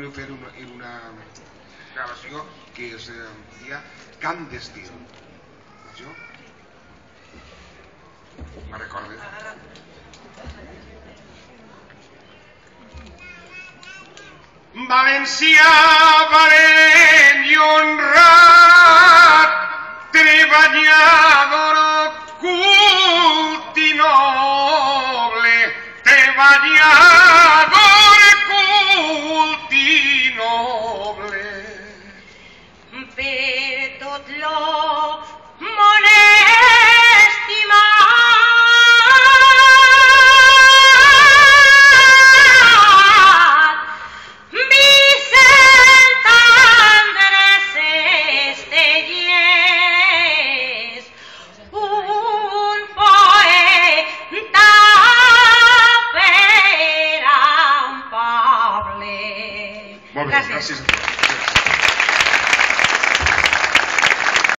voleu fer una gravació que es dia Cant d'Estiu. Jo me'n recordo. Valencià valent i honrat, treballador cult i noble, treballador cult i noble. Per tot lo mon estimat Vicent Andrés Estellés, un poeta per a un poble. Molt bé, gràcies a tots.